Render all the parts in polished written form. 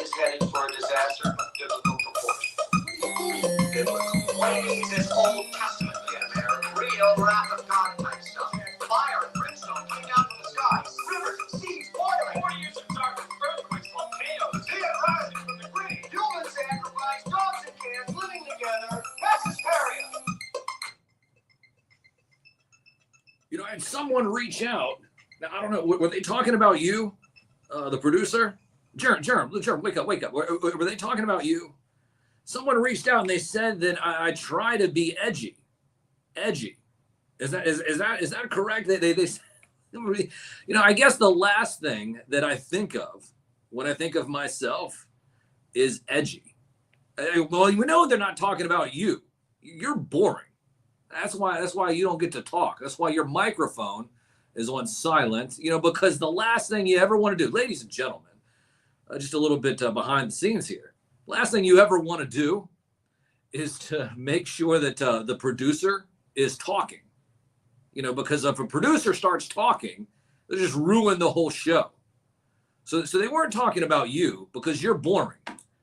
is headed for a disaster of biblical proportion. Biblical. This Old Testament, real wrath of God type stuff. Fire and brimstone coming down from the skies. Rivers and seas boiling. 40 years of darkness, earthquakes, volcanoes. Dead rising from the grave. Human sacrifice, dogs and cats living together. Mass hysteria. You know, I had someone reach out. Now, I don't know, were they talking about you, the producer? Jerem, wake up. Were they talking about you? Someone reached out and they said that I try to be edgy. Edgy. Is that correct? They you know, I guess the last thing that I think of when I think of myself is edgy. Well, you know they're not talking about you. You're boring. That's why you don't get to talk. That's why your microphone is on silent, you know, because the last thing you ever want to do, ladies and gentlemen, just a little bit behind the scenes here. Last thing you ever want to do is to make sure that the producer is talking, you know, because if a producer starts talking, they just ruin the whole show. So they weren't talking about you because you're boring.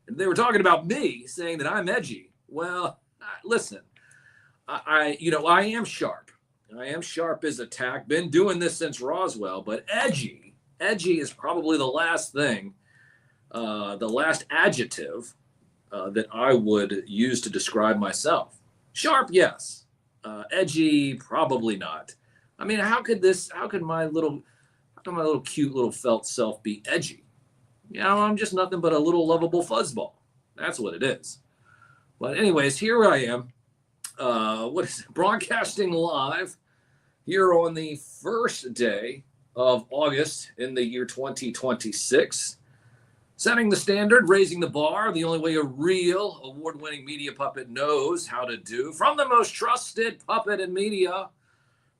And they were talking about me saying that I'm edgy. Well, listen. I am sharp. I am sharp as a tack. Been doing this since Roswell, but edgy is probably the last thing, the last adjective that I would use to describe myself. Sharp, yes. Edgy, probably not. I mean, how could my little cute little felt self be edgy? You know, I'm just nothing but a little lovable fuzzball. That's what it is. But anyways, here I am. Broadcasting live here on the first day of August in the year 2026. Setting the standard, raising the bar, the only way a real award-winning media puppet knows how to do. From the most trusted puppet in media,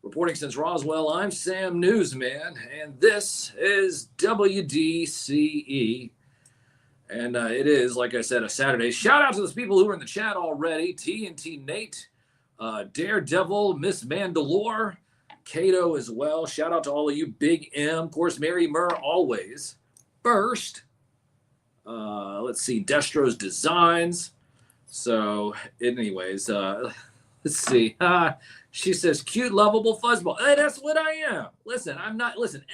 reporting since Roswell, I'm Sam Newsman, and this is WDCE. And it is, like I said, a Saturday. Shout out to those people who are in the chat already. TNT Nate, Daredevil, Miss Mandalore, Cato as well. Shout out to all of you. Big M, of course, Mary Murr always. First, let's see, Destro's Designs. So, anyways, let's see. She says, cute, lovable fuzzball. Hey, that's what I am. Listen,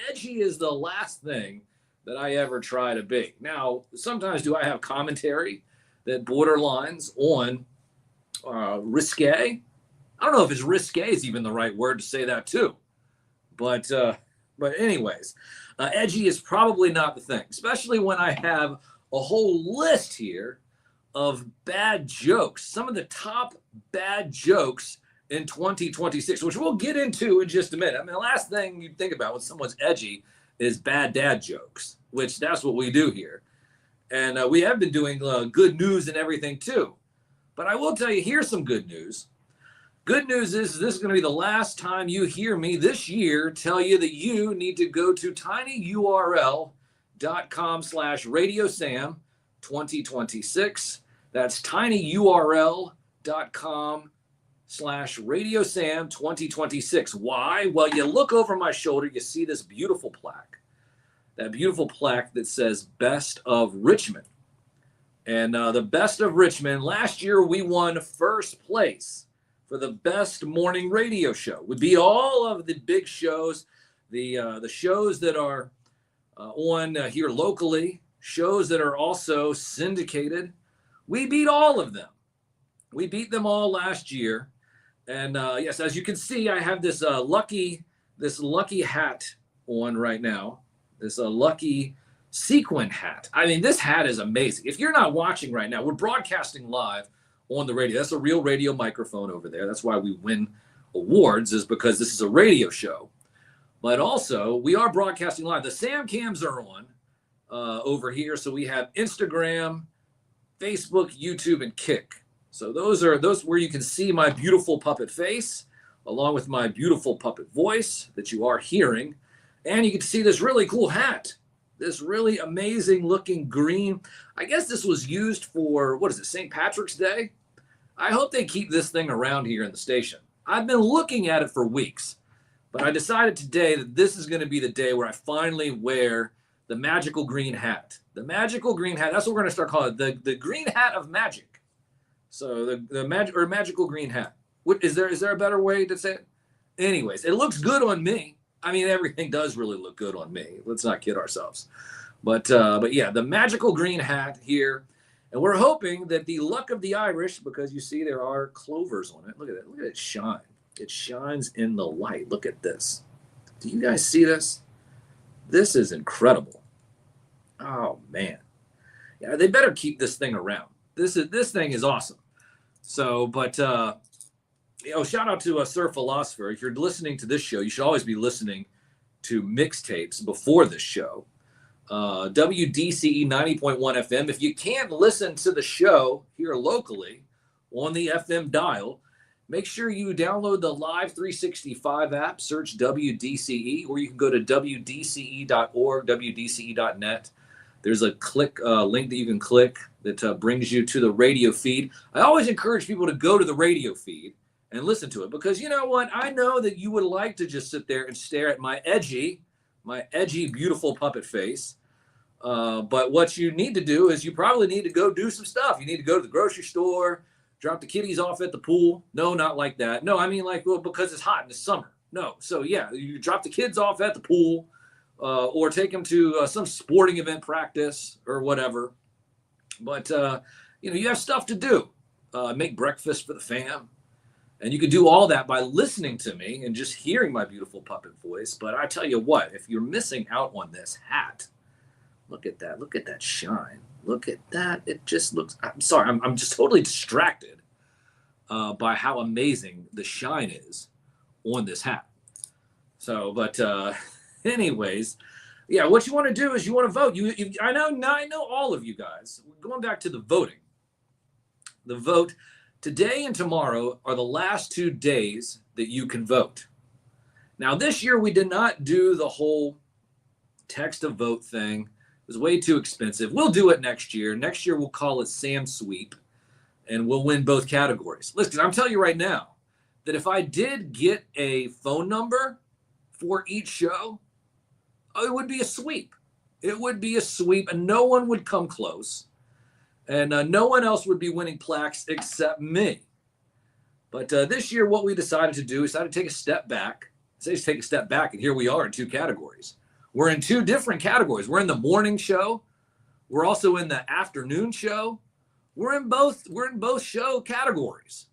edgy is the last thing that I ever try to be. Now, sometimes do I have commentary that borderlines on risque? I don't know if it's risque is even the right word to say that too. But anyways, edgy is probably not the thing, especially when I have a whole list here of bad jokes, some of the top bad jokes in 2026, which we'll get into in just a minute. I mean, the last thing you think about when someone's edgy is bad dad jokes, which that's what we do here. And we have been doing good news and everything too. But I will tell you, here's some good news. Good news is this is going to be the last time you hear me this year tell you that you need to go to tinyurl.com/radiosam2026. That's tinyurl.com/radiosam2026. Why? Well, you look over my shoulder, you see this beautiful plaque. That beautiful plaque that says Best of Richmond. And the Best of Richmond, last year we won first place for the best morning radio show. We beat all of the big shows, the shows that are on here locally, shows that are also syndicated. We beat all of them. We beat them all last year. And yes, as you can see, I have this lucky hat on right now. This lucky sequin hat. I mean, this hat is amazing. If you're not watching right now, we're broadcasting live on the radio. That's a real radio microphone over there. That's why we win awards, is because this is a radio show. But also, we are broadcasting live. The Sam cams are on over here. So we have Instagram, Facebook, YouTube, and Kick. So those where you can see my beautiful puppet face, along with my beautiful puppet voice that you are hearing. And you can see this really cool hat. This really amazing looking green. I guess this was used for, what is it, St. Patrick's Day? I hope they keep this thing around here in the station. I've been looking at it for weeks, but I decided today that this is going to be the day where I finally wear The magical green hat. The magical green hat. That's what we're going to start calling it. The green hat of magic. So the magical green hat. What is there a better way to say it? Anyways, it looks good on me. I mean, everything does really look good on me. Let's not kid ourselves. But yeah, the magical green hat here. And we're hoping that the luck of the Irish, because you see there are clovers on it. Look at it. Look at it shine. It shines in the light. Look at this. Do you guys see this? This is incredible. Oh, man. Yeah, they better keep this thing around. This thing is awesome. So, but, shout out to Sir Philosopher. If you're listening to this show, you should always be listening to mixtapes before this show. WDCE 90.1 FM. If you can't listen to the show here locally on the FM dial, make sure you download the Live 365 app, search WDCE, or you can go to WDCE.org, WDCE.net. There's a link that you can click that brings you to the radio feed. I always encourage people to go to the radio feed and listen to it because you know what? I know that you would like to just sit there and stare at my edgy, beautiful puppet face. But what you need to do is you probably need to go do some stuff. You need to go to the grocery store, drop the kitties off at the pool. No, not like that. No, I mean because it's hot in the summer. No. So yeah, you drop the kids off at the pool or take them to some sporting event practice or whatever. But, you have stuff to do. Make breakfast for the fam. And you can do all that by listening to me and just hearing my beautiful puppet voice. But I tell you what, if you're missing out on this hat, look at that. Look at that shine. Look at that. It just looks, I'm sorry, I'm just totally distracted by how amazing the shine is on this hat. So, but anyways, yeah, what you want to do is you want to vote. I know all of you guys. Going back to the voting. The vote today and tomorrow are the last 2 days that you can vote. Now, this year we did not do the whole text to vote thing. It was way too expensive. We'll do it next year. Next year we'll call it Sam Sweep, and we'll win both categories. Listen, I'm telling you right now that if I did get a phone number for each show, it would be a sweep. It would be a sweep, and no one would come close. And no one else would be winning plaques except me. But this year, what we decided to do is to take a step back. Take a step back, and here we are in 2 categories. We're in 2 different categories. We're in the morning show. We're also in the afternoon show. We're in both show categories.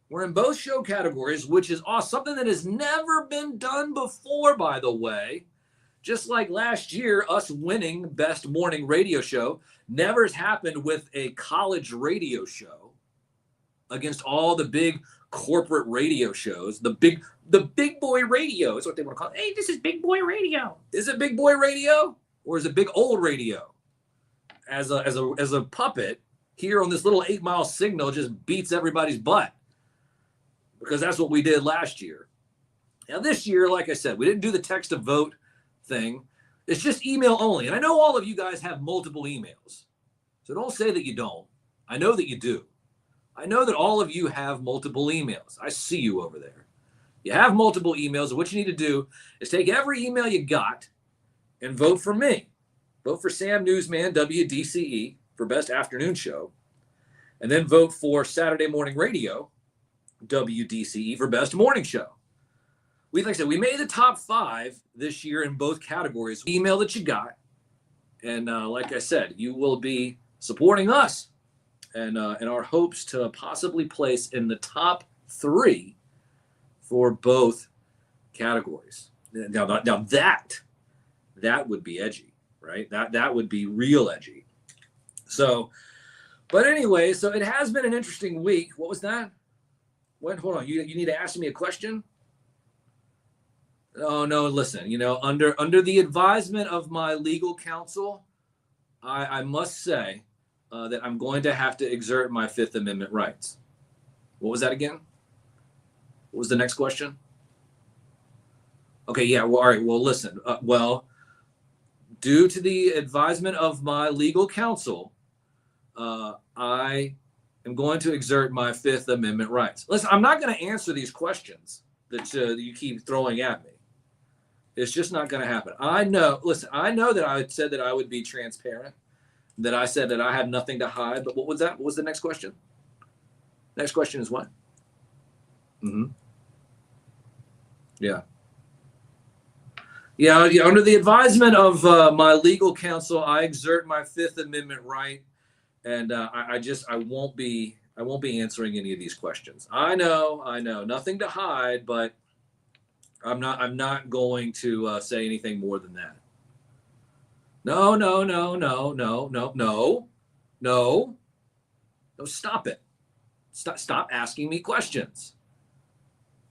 We're in both show categories, which is awesome. Something that has never been done before, by the way. Just like last year, us winning best morning radio show never has happened with a college radio show against all the big corporate radio shows. The big boy radio is what they want to call it. Hey, this is big boy radio. Is it big boy radio or is it big old radio? As a puppet here on this little 8 mile signal just beats everybody's butt because that's what we did last year. Now this year, like I said, we didn't do the text to vote thing. It's just email only. And I know all of you guys have multiple emails. So don't say that you don't. I know that you do. I know that all of you have multiple emails. I see you over there. You have multiple emails. And what you need to do is take every email you got and vote for me. Vote for Sam Newsman, WDCE, for Best Afternoon Show. And then vote for Saturday Morning Radio, WDCE, for Best Morning Show. Like I said, we made the top 5 this year in both categories. Email that you got. And like I said, you will be supporting us and our hopes to possibly place in the top 3 for both categories. Now that would be edgy, right? That would be real edgy. So, but anyway, so it has been an interesting week. What was that? What? Hold on. You need to ask me a question? Oh no! Listen, under the advisement of my legal counsel, I must say that I'm going to have to exert my Fifth Amendment rights. What was that again? What was the next question? Okay, yeah. Well, all right. Well, listen. Due to the advisement of my legal counsel, I am going to exert my Fifth Amendment rights. Listen, I'm not going to answer these questions that you keep throwing at me. It's just not going to happen. I know. Listen, I know that I said that I would be transparent, that I said that I have nothing to hide. But what was that? What was the next question? Next question is what? Yeah. Yeah. Under the advisement of my legal counsel, I exert my Fifth Amendment right, and I won't be answering any of these questions. I know, nothing to hide, but I'm not going to say anything more than that. No. Stop it. Stop asking me questions.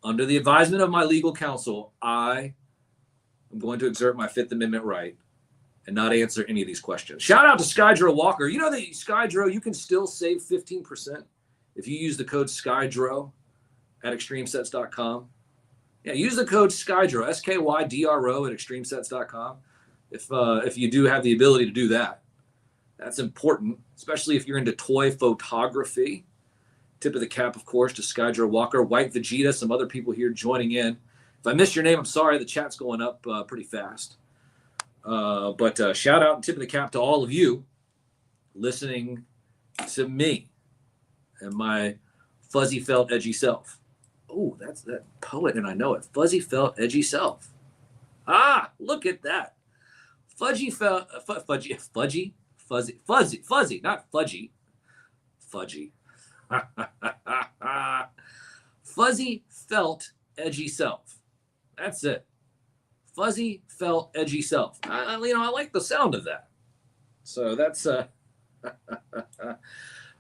Under the advisement of my legal counsel, I am going to exert my Fifth Amendment right and not answer any of these questions. Shout out to Skydro Walker. You know that Skydro, you can still save 15% if you use the code Skydro at extremesets.com. Yeah, use the code Skydro, SKYDRO at extremesets.com if you do have the ability to do that. That's important, especially if you're into toy photography. Tip of the cap, of course, to Skydro Walker, White Vegeta, some other people here joining in. If I missed your name, I'm sorry. The chat's going up pretty fast. But shout out and tip of the cap to all of you listening to me and my fuzzy felt edgy self. Oh, that's that poet, and I know it. Fuzzy felt edgy self. Ah, look at that. Fuzzy, not fudgy. Fudgy. Fuzzy felt edgy self. That's it. Fuzzy felt edgy self. I like the sound of that. So that's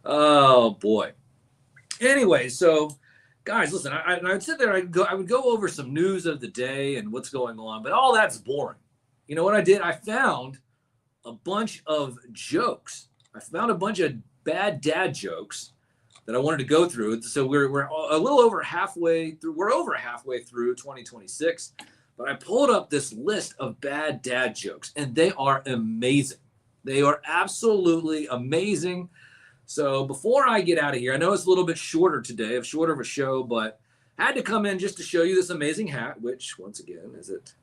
oh boy. Anyway, so guys, listen. I'd sit there. I would go over some news of the day and what's going on, but all that's boring. You know what I did? I found a bunch of jokes. I found a bunch of bad dad jokes that I wanted to go through. So we're a little over halfway through. We're over halfway through 2026, but I pulled up this list of bad dad jokes, and they are amazing. They are absolutely amazing. So before I get out of here, I know it's a little bit shorter today, shorter of a show, but I had to come in just to show you this amazing hat, which once again, as it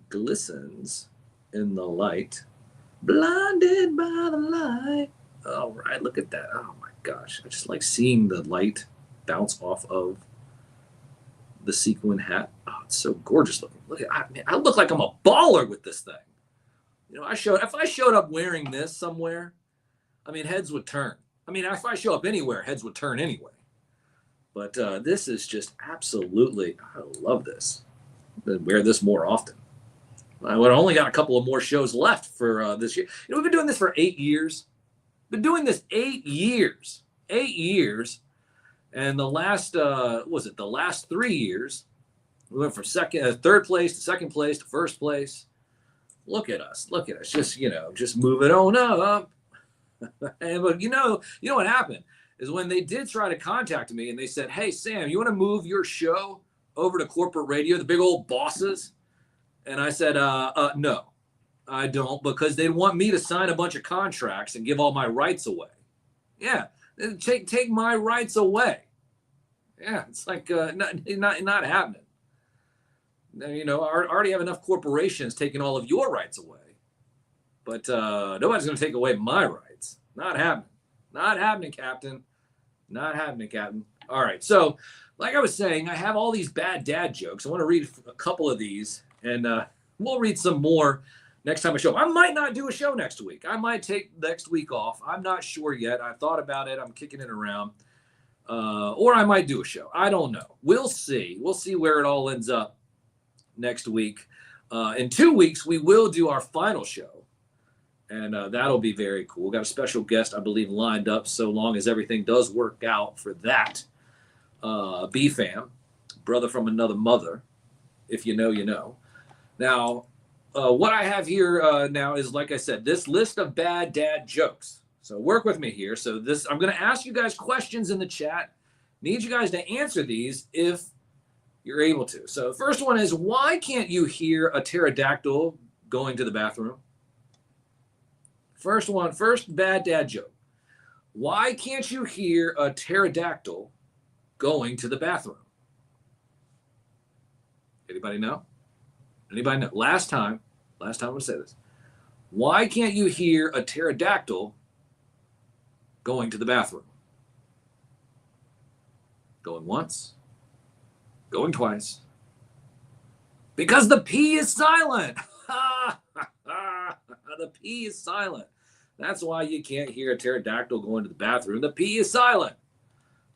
glistens in the light, blinded by the light. All right, look at that. Oh my gosh. I just like seeing the light bounce off of the sequin hat. Oh, it's so gorgeous looking. Look at I look like I'm a baller with this thing. You know, if I showed up wearing this somewhere, I mean, heads would turn. I mean, if I show up anywhere, heads would turn anyway. But this is just absolutely, I love this. I wear this more often. I only got a couple of more shows left for this year. You know, we've been doing this for 8 years. Been doing this 8 years. 8 years. And the last, the last 3 years, we went from third place to second place to first place. Look at us. Just moving on up. But you know what happened is when they did try to contact me and they said, "Hey, Sam, you want to move your show over to corporate radio, the big old bosses?" And I said, no, I don't, because they want me to sign a bunch of contracts and give all my rights away. Yeah, take my rights away. Yeah, it's like not happening. You know, I already have enough corporations taking all of your rights away, but nobody's going to take away my rights. Not happening. Not happening, Captain. Not happening, Captain. All right, so like I was saying, I have all these bad dad jokes. I want to read a couple of these. And we'll read some more next time I show. I might not do a show next week. I might take next week off. I'm not sure yet. I've thought about it. I'm kicking it around. Or I might do a show. I don't know. We'll see. We'll see where it all ends up next week. In 2 weeks, we will do our final show. And that'll be very cool. We've got a special guest, I believe, lined up so long as everything does work out for that. B-Fam, brother from another mother. If you know, you know. Now, what I have here now is, like I said, this list of bad dad jokes. So work with me here. So I'm going to ask you guys questions in the chat. Need you guys to answer these if you're able to. So the first one is, why can't you hear a pterodactyl going to the bathroom? First bad dad joke. Why can't you hear a pterodactyl going to the bathroom? Anybody know? Anybody know? Last time I'm going to say this. Why can't you hear a pterodactyl going to the bathroom? Going once, going twice. Because the P is silent. The P is silent. That's why you can't hear a pterodactyl going to the bathroom. The P is silent.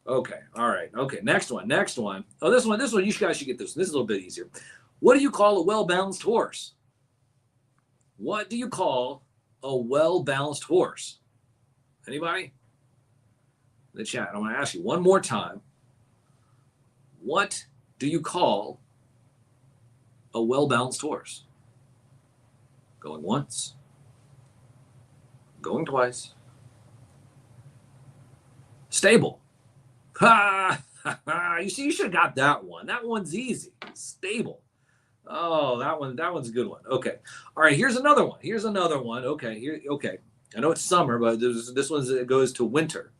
Okay, all right. Okay, next one. Oh, this one, you guys should get this. This is a little bit easier. What do you call a well-balanced horse? What do you call a well-balanced horse? Anybody? In the chat. I'm going to ask you one more time. What do you call a well-balanced horse? Going once. Going twice. Stable. Ha! You see, you should have got that one. That one's easy. Stable. Oh, that one's a good one. Okay. All right, here's another one. Okay, okay. I know it's summer, but this one goes to winter.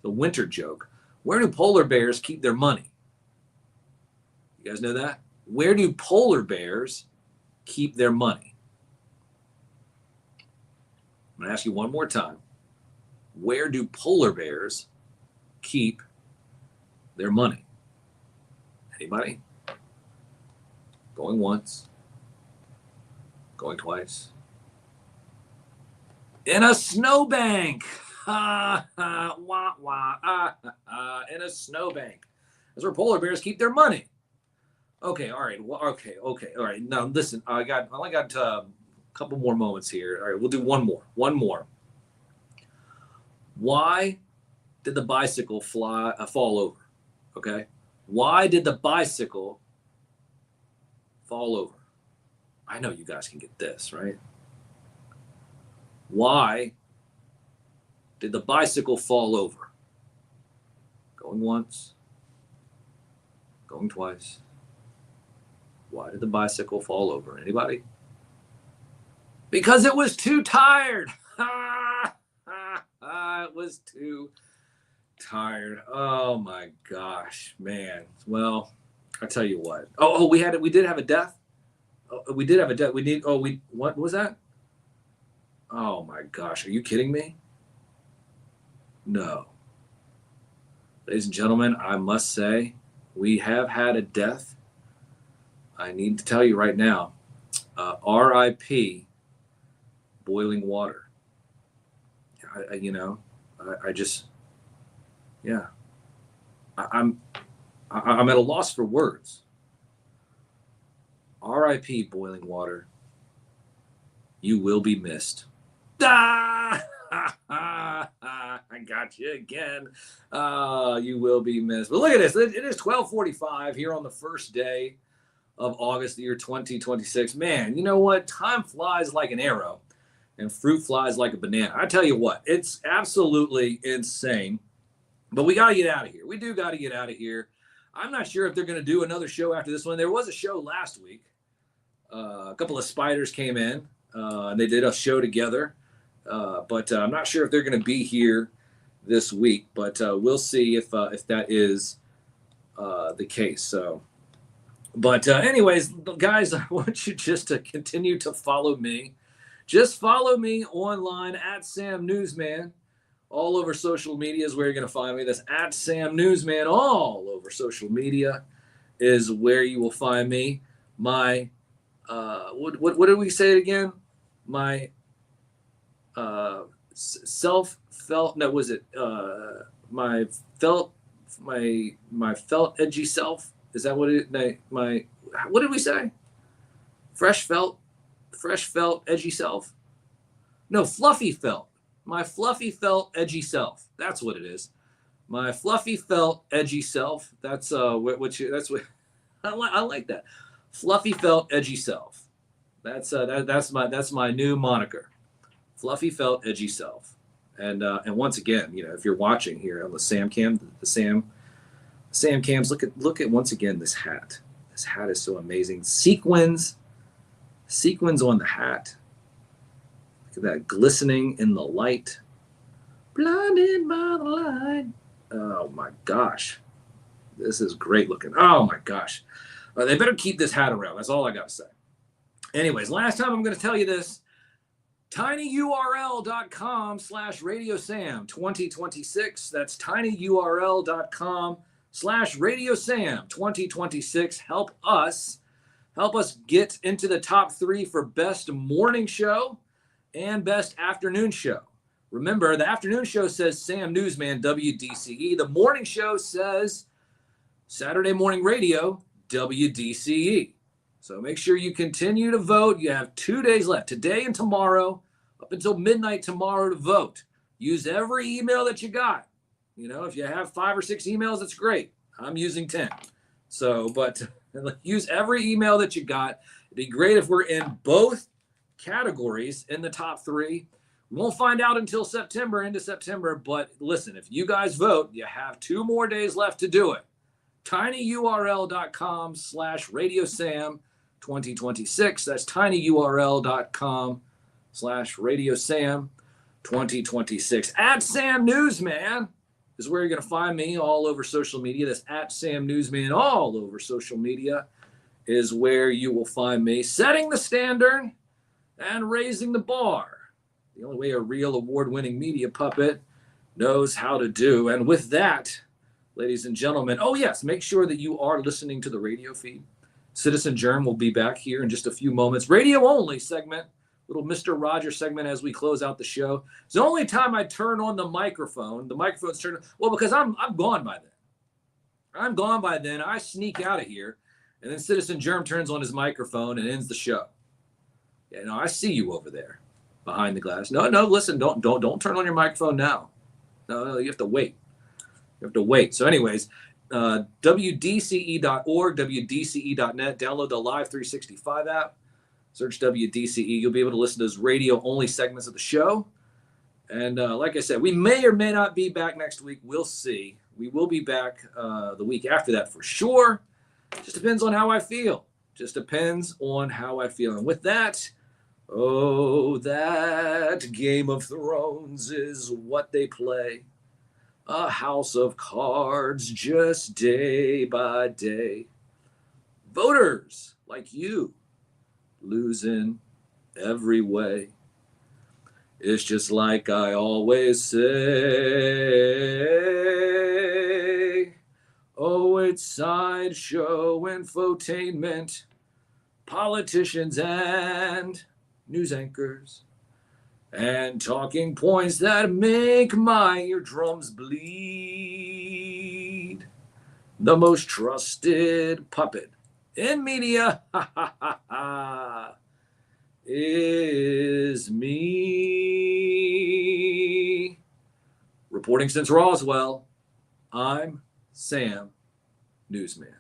The winter joke. Where do polar bears keep their money? You guys know that? Where do polar bears keep their money? I'm going to ask you one more time. Where do polar bears keep their money? Anybody? Going once. Going twice. In a snowbank. Wah, wah, in a snowbank. That's where polar bears keep their money. Okay, all right. Well, okay, all right. Now listen, I only got a couple more moments here. All right, we'll do one more. Why did the bicycle fall over? Okay, why did the bicycle fall over? I know you guys can get this, right? Why did the bicycle fall over? Going once, going twice. Why did the bicycle fall over? Anybody? Because it was too tired. It was too tired. Oh my gosh, man. Well, I tell you what. We did have a death. We did have a death. What was that? Oh my gosh, are you kidding me? No. Ladies and gentlemen, I must say, we have had a death. I need to tell you right now, R.I.P. boiling water. I just, yeah. I'm at a loss for words. R.I.P. boiling water. You will be missed. I got you again. You will be missed. But look at this. It is 12:45 here on the first day of August, the year 2026. Man, you know what? Time flies like an arrow and fruit flies like a banana. I tell you what, it's absolutely insane. But we got to get out of here. We do got to get out of here. I'm not sure if they're going to do another show after this one. There was a show last week. A couple of spiders came in and they did a show together. But I'm not sure if they're going to be here this week. But we'll see if that is the case. So. But anyways, guys, I want you just to continue to follow me. Just follow me online at Sam Newsman. All over social media is where you're going to find me. That's at Sam Newsman. All over social media is where you will find me. My, what did we say it again? My my felt edgy self. Is that what what did we say? Fresh felt, edgy self? No, fluffy felt. My fluffy felt, edgy self. That's what it is. My fluffy felt, edgy self. That's what I like that. Fluffy felt, edgy self. That's my new moniker. Fluffy felt, edgy self. And once again, if you're watching here on the Sam Cam, Sam Cams, look at once again this hat. This hat is so amazing. Sequins on the hat. Look at that glistening in the light. Blinded by the light. Oh my gosh. This is great looking. Oh my gosh. They better keep this hat around. That's all I got to say. Anyways, last time I'm going to tell you this. tinyurl.com/radiosam 2026. That's tinyurl.com/radiosam 2026. Help us get into the top 3 for best morning show and best afternoon show. Remember, the afternoon show says Sam Newsman, WDCE. The morning show says Saturday Morning Radio, WDCE. So make sure you continue to vote. You have 2 days left, today and tomorrow, up until midnight tomorrow, to vote. Use every email that you got. You know, if you have 5 or 6 emails, that's great. I'm using 10. So, but use every email that you got. It'd be great if we're in both categories in the top 3. We won't find out until into September. But listen, if you guys vote, you have 2 more days left to do it. tinyurl.com/radiosam 2026. That's tinyurl.com/radiosam 2026. At Sam Newsman is where you're going to find me all over social media. That's at Sam Newsman all over social media is where you will find me. Setting the standard and raising the bar. The only way a real award-winning media puppet knows how to do. And with that, ladies and gentlemen, oh yes, make sure that you are listening to the radio feed. Citizen Germ will be back here in just a few moments. Radio only segment, little Mr. Rogers segment as we close out the show. It's the only time I turn on the microphone. The microphone's turned on. Well, because I'm gone by then. I'm gone by then. I sneak out of here, and then Citizen Germ turns on his microphone and ends the show. Yeah, no, I see you over there behind the glass. No, listen, don't turn on your microphone now. No, you have to wait. You have to wait. So anyways, WDCE.org, WDCE.net. Download the Live 365 app. Search WDCE. You'll be able to listen to those radio-only segments of the show. And like I said, we may or may not be back next week. We'll see. We will be back the week after that for sure. Just depends on how I feel. Just depends on how I feel. And with that, oh, that Game of Thrones is what they play. A house of cards just day by day. Voters like you losing every way. It's just like I always say. Oh, it's sideshow infotainment, politicians and news anchors, and talking points that make my eardrums bleed. The most trusted puppet in media is me. Reporting since Roswell, I'm Sam Newsman.